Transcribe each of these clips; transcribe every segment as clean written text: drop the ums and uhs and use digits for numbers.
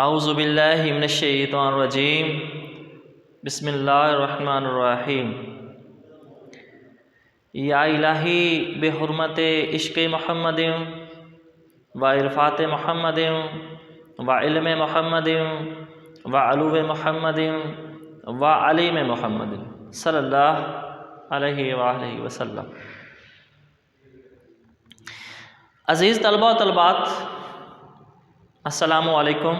اعوذ باللہ من الشیطان الرجیم بسم اللہ الرحمن الرحیم یا الہی بحرمت عشق محمد و عرفات محمد و علم محمد و علو محمد و علیم محمد صلی اللہ علیہ وآلہ وسلم۔ عزیز طلبہ و طلبات، السلام علیکم۔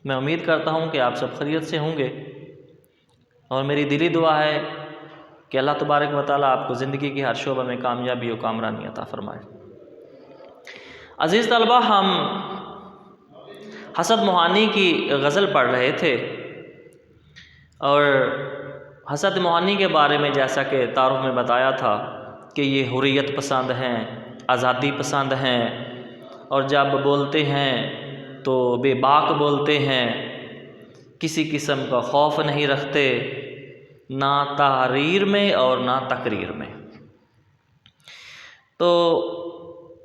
میں امید کرتا ہوں کہ آپ سب خیریت سے ہوں گے، اور میری دلی دعا ہے کہ اللہ تبارک و تعالیٰ آپ کو زندگی کی ہر شعبہ میں کامیابی و کامرانی عطا فرمائے۔ عزیز طلبہ، ہم حسرت موہانی کی غزل پڑھ رہے تھے، اور حسرت موہانی کے بارے میں جیسا کہ تعارف میں بتایا تھا کہ یہ حریت پسند ہیں، آزادی پسند ہیں، اور جب بولتے ہیں تو بے باک بولتے ہیں، کسی قسم کا خوف نہیں رکھتے، نہ تحریر میں اور نہ تقریر میں۔ تو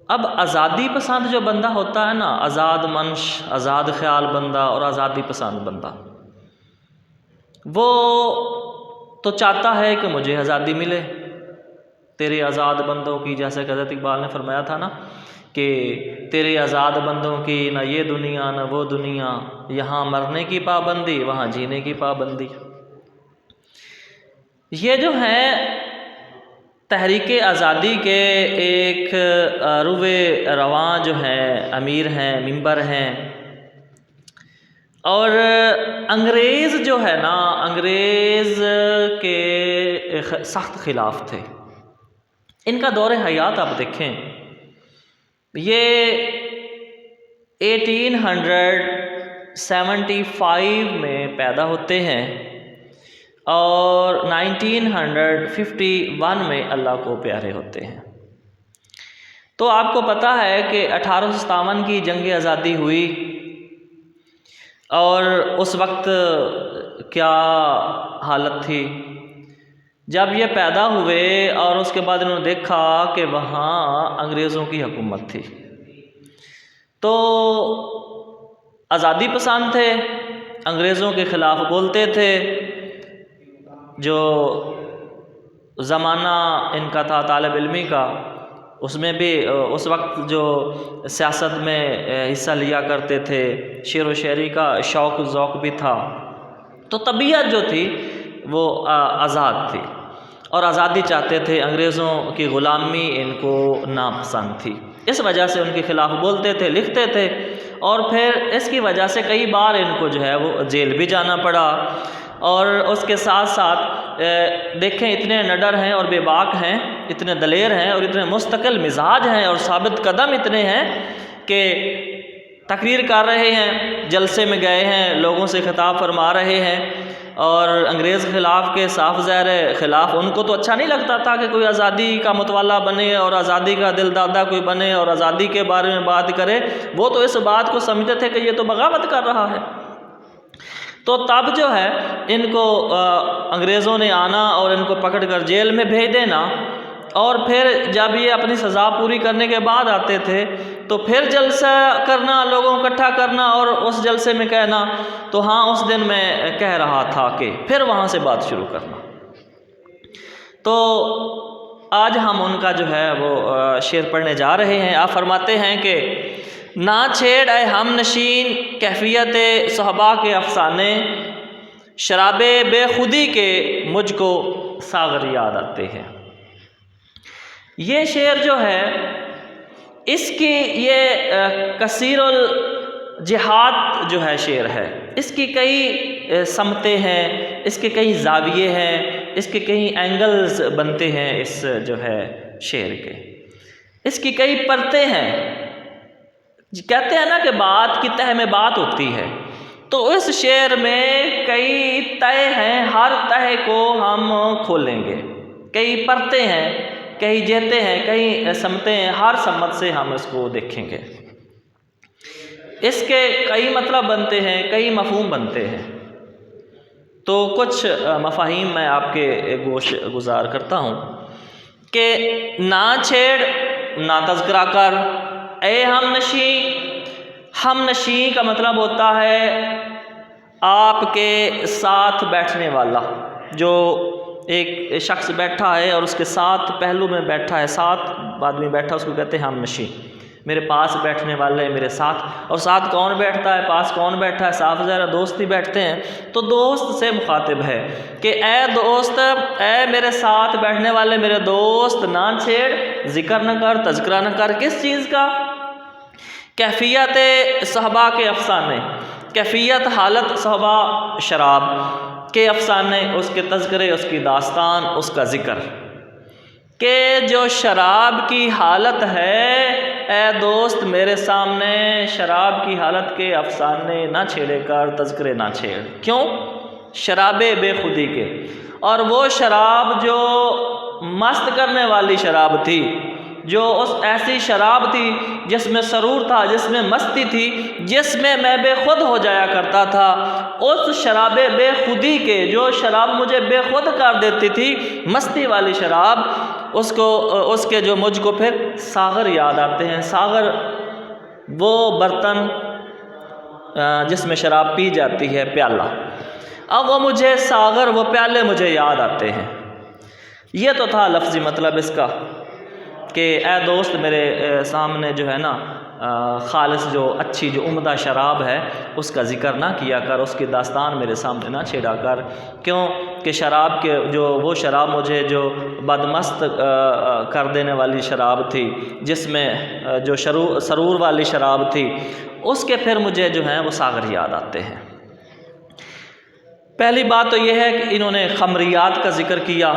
اب آزادی پسند جو بندہ ہوتا ہے نا، آزاد منش، آزاد خیال بندہ اور آزادی پسند بندہ، وہ تو چاہتا ہے کہ مجھے آزادی ملے۔ تیرے آزاد بندوں کی، جیسا کہ حضرت اقبال نے فرمایا تھا نا کہ تیرے آزاد بندوں کی نہ یہ دنیا نہ وہ دنیا، یہاں مرنے کی پابندی وہاں جینے کی پابندی۔ یہ جو ہے تحریک آزادی کے ایک روے رواں جو ہیں، امیر ہیں، ممبر ہیں، اور انگریز جو ہے نا، انگریز کے سخت خلاف تھے۔ ان کا دور حیات آپ دیکھیں، یہ 1875 میں پیدا ہوتے ہیں اور 1951 میں اللہ کو پیارے ہوتے ہیں۔ تو آپ کو پتہ ہے کہ 1857 کی جنگ آزادی ہوئی، اور اس وقت کیا حالت تھی جب یہ پیدا ہوئے، اور اس کے بعد انہوں نے دیکھا کہ وہاں انگریزوں کی حکومت تھی۔ تو آزادی پسند تھے، انگریزوں کے خلاف بولتے تھے۔ جو زمانہ ان کا تھا طالب علمی کا، اس میں بھی اس وقت جو سیاست میں حصہ لیا کرتے تھے، شعر و شاعری کا شوق و ذوق بھی تھا، تو طبیعت جو تھی وہ آزاد تھی، اور آزادی چاہتے تھے۔ انگریزوں کی غلامی ان کو ناپسند تھی، اس وجہ سے ان کے خلاف بولتے تھے، لکھتے تھے، اور پھر اس کی وجہ سے کئی بار ان کو جو ہے وہ جیل بھی جانا پڑا۔ اور اس کے ساتھ ساتھ دیکھیں، اتنے نڈر ہیں اور بے باک ہیں، اتنے دلیر ہیں اور اتنے مستقل مزاج ہیں اور ثابت قدم اتنے ہیں کہ تقریر کر رہے ہیں، جلسے میں گئے ہیں، لوگوں سے خطاب فرما رہے ہیں، اور انگریز خلاف کے صاف ظاہر خلاف۔ ان کو تو اچھا نہیں لگتا تھا کہ کوئی آزادی کا متوالا بنے اور آزادی کا دل دادا کوئی بنے اور آزادی کے بارے میں بات کرے۔ وہ تو اس بات کو سمجھتے تھے کہ یہ تو بغاوت کر رہا ہے۔ تو تب جو ہے ان کو انگریزوں نے آنا اور ان کو پکڑ کر جیل میں بھیج دینا، اور پھر جب یہ اپنی سزا پوری کرنے کے بعد آتے تھے تو پھر جلسہ کرنا، لوگوں کو اکٹھا کرنا اور اس جلسے میں کہنا، تو ہاں اس دن میں کہہ رہا تھا کہ، پھر وہاں سے بات شروع کرنا۔ تو آج ہم ان کا جو ہے وہ شعر پڑھنے جا رہے ہیں۔ آپ فرماتے ہیں کہ نہ چھیڑ اے ہم نشین کیفیت صحبا کے افسانے، شراب بے خودی کے مجھ کو ساغر یاد آتے ہیں۔ یہ شعر جو ہے، اس کی یہ کثیر الجہات جو ہے شعر ہے، اس کی کئی سمتیں ہیں، اس کے کئی زاویے ہیں، اس کے کئی اینگلز بنتے ہیں اس جو ہے شعر کے، اس کی کئی پرتیں ہیں۔ کہتے ہیں نا کہ بات کی تہ میں بات ہوتی ہے، تو اس شعر میں کئی تہ ہیں، ہر تہ کو ہم کھولیں گے، کئی پرتیں ہیں، کئی جہتیں ہیں، کئی سمتیں ہیں، ہر سمت سے ہم اس کو دیکھیں گے۔ اس کے کئی مطلب بنتے ہیں، کئی مفہوم بنتے ہیں۔ تو کچھ مفاہیم میں آپ کے گوش گزار کرتا ہوں کہ نہ چھیڑ، نہ تذکرہ کر، اے ہم نشیں ہم نشیں کا مطلب ہوتا ہے آپ کے ساتھ بیٹھنے والا، جو ایک شخص بیٹھا ہے اور اس کے ساتھ پہلو میں بیٹھا ہے، ساتھ آدمی بیٹھا، اس کو کہتے ہیں ہم نشیں، میرے پاس بیٹھنے والے میرے ساتھ۔ اور ساتھ کون بیٹھتا ہے، پاس کون بیٹھا ہے، صاف ظاہر دوست ہی بیٹھتے ہیں۔ تو دوست سے مخاطب ہے کہ اے دوست، اے میرے ساتھ بیٹھنے والے میرے دوست، نہ چھیڑ، ذکر نہ کر، تذکرہ نہ کر۔ کس چیز کا؟ کیفیت صحابہ کے افسانے، کیفیت حالت صحابہ شراب کے افسانے، اس کے تذکرے، اس کی داستان، اس کا ذکر، کہ جو شراب کی حالت ہے، اے دوست میرے سامنے شراب کی حالت کے افسانے نہ چھیڑے کر، تذکرے نہ چھیڑ۔ کیوں؟ شراب بے خودی کے۔ اور وہ شراب جو مست کرنے والی شراب تھی، جو اس ایسی شراب تھی جس میں سرور تھا، جس میں مستی تھی، جس میں میں بے خود ہو جایا کرتا تھا، اس شراب بے خودی کے، جو شراب مجھے بے خود کر دیتی تھی، مستی والی شراب، اس کے جو مجھ کو پھر ساغر یاد آتے ہیں۔ ساغر وہ برتن جس میں شراب پی جاتی ہے، پیالہ۔ اب وہ مجھے ساغر، وہ پیالے مجھے یاد آتے ہیں۔ یہ تو تھا لفظی مطلب اس کا کہ اے دوست میرے سامنے جو ہے نا خالص، جو اچھی، جو عمدہ شراب ہے، اس کا ذکر نہ کیا کر، اس کی داستان میرے سامنے نہ چھیڑا کر۔ کیوں کہ شراب کے وہ شراب مجھے جو بدمست کر دینے والی شراب تھی، جس میں جو سرور والی شراب تھی، اس کے پھر مجھے جو ہیں وہ ساغر یاد آتے ہیں۔ پہلی بات تو یہ ہے کہ انہوں نے خمریات کا ذکر کیا،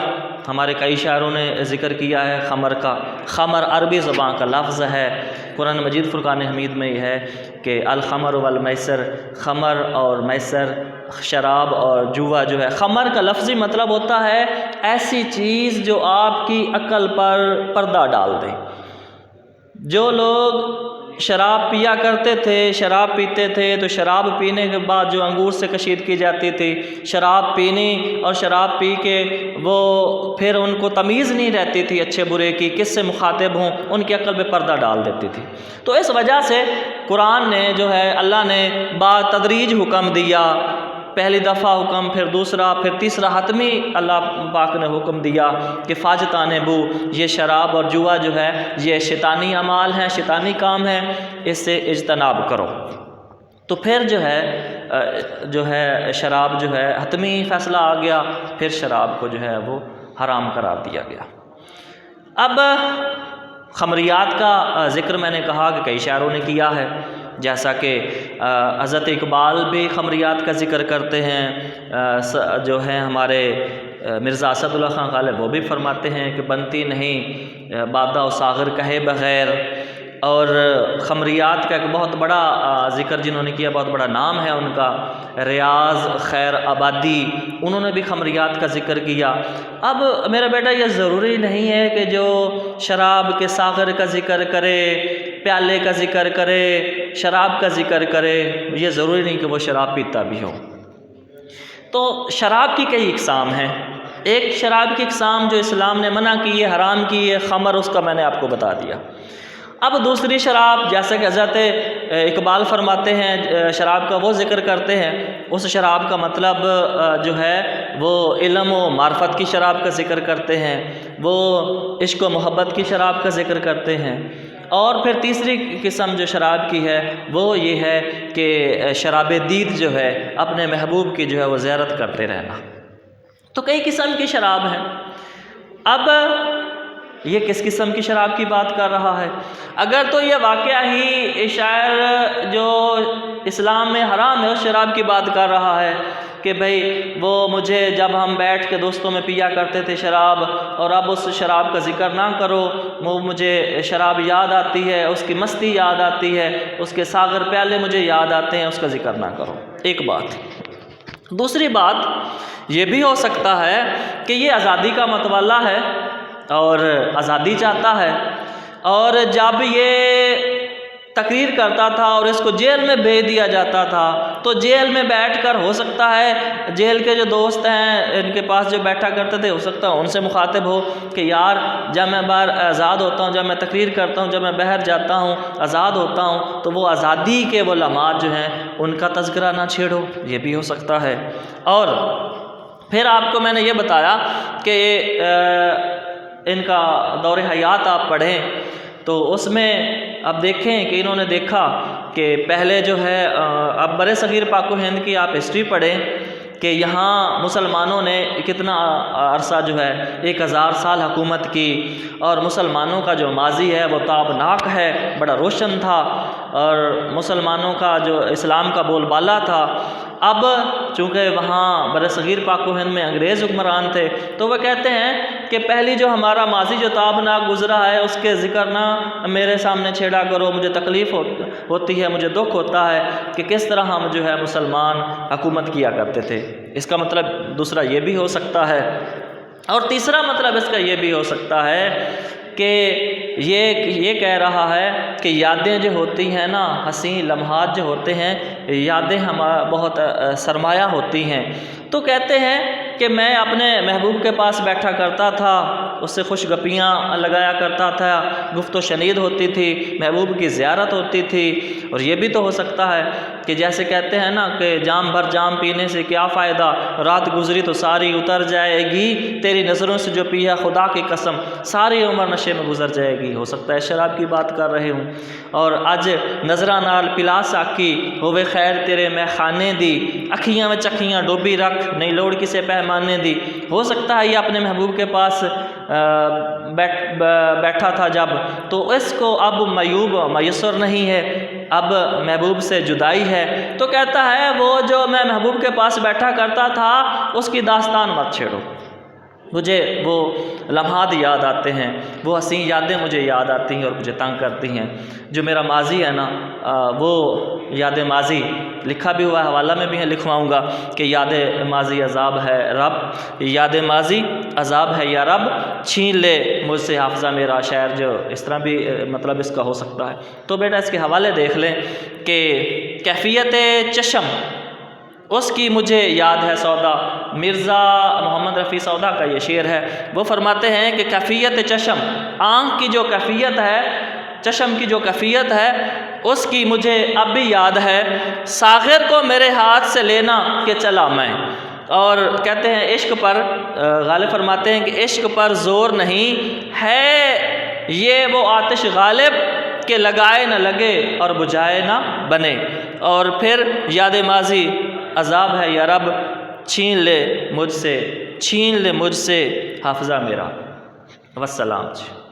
ہمارے کئی شاعروں نے ذکر کیا ہے خمر کا۔ خمر عربی زبان کا لفظ ہے، قرآن مجید فرقان حمید میں یہ ہے کہ الخمر والمیسر، خمر اور میسر، شراب اور جوا جو ہے۔ خمر کا لفظی مطلب ہوتا ہے ایسی چیز جو آپ کی عقل پر پردہ ڈال دے۔ جو لوگ شراب پیا کرتے تھے، شراب پیتے تھے، تو شراب پینے کے بعد جو انگور سے کشید کی جاتی تھی، شراب پینی اور شراب پی کے وہ پھر ان کو تمیز نہیں رہتی تھی اچھے برے کی، کس سے مخاطب ہوں، ان کی عقل پہ پردہ ڈال دیتی تھی۔ تو اس وجہ سے قرآن نے جو ہے، اللہ نے بتدریج حکم دیا، پہلی دفعہ حکم، پھر دوسرا، پھر تیسرا، حتمی اللہ پاک نے حکم دیا کہ فاجتانبو، یہ شراب اور جوا جو ہے یہ شیطانی اعمال ہیں، شیطانی کام ہے، اس سے اجتناب کرو۔ تو پھر جو ہے شراب جو ہے حتمی فیصلہ آ گیا، پھر شراب کو جو ہے وہ حرام قرار دیا گیا۔ اب خمریات کا ذکر میں نے کہا کہ کئی شاعروں نے کیا ہے، جیسا کہ حضرت اقبال بھی خمریات کا ذکر کرتے ہیں، جو ہیں ہمارے مرزا اسد اللہ خان غالب وہ بھی فرماتے ہیں کہ بنتی نہیں بادہ و ساغر کہے بغیر۔ اور خمریات کا ایک بہت بڑا ذکر جنہوں نے کیا، بہت بڑا نام ہے ان کا، ریاض خیر آبادی، انہوں نے بھی خمریات کا ذکر کیا۔ اب میرا بیٹا یہ ضروری نہیں ہے کہ جو شراب کے ساغر کا ذکر کرے، پیالے کا ذکر کرے، شراب کا ذکر کرے، یہ ضروری نہیں کہ وہ شراب پیتا بھی ہو۔ تو شراب کی کئی اقسام ہیں۔ ایک شراب کی اقسام جو اسلام نے منع کی ہے، حرام کی ہے، خمر، اس کا میں نے آپ کو بتا دیا۔ اب دوسری شراب، جیسے کہ حضرت اقبال فرماتے ہیں، شراب کا وہ ذکر کرتے ہیں، اس شراب کا مطلب جو ہے وہ علم و معرفت کی شراب کا ذکر کرتے ہیں، وہ عشق و محبت کی شراب کا ذکر کرتے ہیں۔ اور پھر تیسری قسم جو شراب کی ہے وہ یہ ہے کہ شراب دید جو ہے، اپنے محبوب کی جو ہے وہ زیارت کرتے رہنا۔ تو کئی قسم کی شراب ہیں۔ اب یہ کس قسم کی شراب کی بات کر رہا ہے؟ اگر تو یہ واقعہ ہی شاعر جو اسلام میں حرام ہے اس شراب کی بات کر رہا ہے کہ بھئی وہ مجھے جب ہم بیٹھ کے دوستوں میں پیا کرتے تھے شراب، اور اب اس شراب کا ذکر نہ کرو، وہ مجھے شراب یاد آتی ہے، اس کی مستی یاد آتی ہے، اس کے ساغر پیالے مجھے یاد آتے ہیں، اس کا ذکر نہ کرو، ایک بات۔ دوسری بات یہ بھی ہو سکتا ہے کہ یہ آزادی کا متولا ہے اور آزادی چاہتا ہے، اور جب یہ تقریر کرتا تھا اور اس کو جیل میں بھیج دیا جاتا تھا تو جیل میں بیٹھ کر ہو سکتا ہے جیل کے جو دوست ہیں ان کے پاس جو بیٹھا کرتے تھے، ہو سکتا ہے ان سے مخاطب ہو کہ یار جب میں باہر آزاد ہوتا ہوں، جب میں تقریر کرتا ہوں، جب میں باہر جاتا ہوں، آزاد ہوتا ہوں، تو وہ آزادی کے وہ لمحات جو ہیں ان کا تذکرہ نہ چھیڑو، یہ بھی ہو سکتا ہے۔ اور پھر آپ کو میں نے یہ بتایا کہ ان کا دور حیات آپ پڑھیں تو اس میں اب دیکھیں کہ انہوں نے دیکھا کہ پہلے جو ہے اب برِ صغیر پاک و ہند کی آپ ہسٹری پڑھیں کہ یہاں مسلمانوں نے کتنا عرصہ جو ہے 1000 سال حکومت کی، اور مسلمانوں کا جو ماضی ہے وہ تابناک ہے، بڑا روشن تھا، اور مسلمانوں کا جو اسلام کا بول بالا تھا۔ اب چونکہ وہاں برصغیر پاک و ہند میں انگریز حکمران تھے، تو وہ کہتے ہیں کہ پہلی جو ہمارا ماضی جو تابناک گزرا ہے اس کے ذکر نہ میرے سامنے چھیڑا کرو، مجھے تکلیف ہوتی ہے، مجھے دکھ ہوتا ہے کہ کس طرح ہم جو ہے مسلمان حکومت کیا کرتے تھے۔ اس کا مطلب دوسرا یہ بھی ہو سکتا ہے، اور تیسرا مطلب اس کا یہ بھی ہو سکتا ہے کہ یہ کہہ رہا ہے کہ یادیں جو ہوتی ہیں نا، حسین لمحات جو ہوتے ہیں، یادیں بہت سرمایہ ہوتی ہیں۔ تو کہتے ہیں کہ میں اپنے محبوب کے پاس بیٹھا کرتا تھا، اس سے خوش گپیاں لگایا کرتا تھا، گفت و شنید ہوتی تھی، محبوب کی زیارت ہوتی تھی۔ اور یہ بھی تو ہو سکتا ہے کہ جیسے کہتے ہیں نا کہ جام بھر جام پینے سے کیا فائدہ، رات گزری تو ساری اتر جائے گی، تیری نظروں سے جو پیا خدا کی قسم ساری عمر نشے میں گزر جائے گی۔ ہو سکتا ہے شراب کی بات کر رہے ہوں، اور اج نظرہ نال پلا ساکی ہوئے خیر تیرے میں خانے دی، اکھیاں میں چکھیاں ڈوبی رکھ نہیں لوڑ کسے پیمانے دی۔ ہو سکتا ہے یہ اپنے محبوب کے پاس بیٹھا تھا جب، تو اس کو اب معیوب میسر نہیں ہے، اب محبوب سے جدائی ہے، تو کہتا ہے وہ جو میں محبوب کے پاس بیٹھا کرتا تھا اس کی داستان مت چھیڑو، مجھے وہ لمحات یاد آتے ہیں، وہ حسین یادیں مجھے یاد آتی ہیں اور مجھے تنگ کرتی ہیں۔ جو میرا ماضی ہے نا وہ یاد ماضی لکھا بھی ہوا ہے، حوالہ میں بھی لکھواؤں گا کہ یاد ماضی عذاب ہے رب، یاد ماضی عذاب ہے یا رب، چھین لے مجھ سے حافظہ میرا، شاعر جو اس طرح بھی مطلب اس کا ہو سکتا ہے۔ تو بیٹا اس کے حوالے دیکھ لیں کہ کیفیت چشم اس کی مجھے یاد ہے سودا، مرزا محمد رفیع سودا کا یہ شعر ہے۔ وہ فرماتے ہیں کہ کیفیت چشم، آنکھ کی جو کیفیت ہے، چشم کی جو کیفیت ہے اس کی مجھے اب بھی یاد ہے، ساغر کو میرے ہاتھ سے لینا کہ چلا میں۔ اور کہتے ہیں عشق پر، غالب فرماتے ہیں کہ عشق پر زور نہیں ہے یہ وہ آتش غالب کہ لگائے نہ لگے اور بجھائے نہ بنے۔ اور پھر یاد ماضی عذاب ہے یا رب، چھین لے مجھ سے حافظہ میرا۔ والسلام جی۔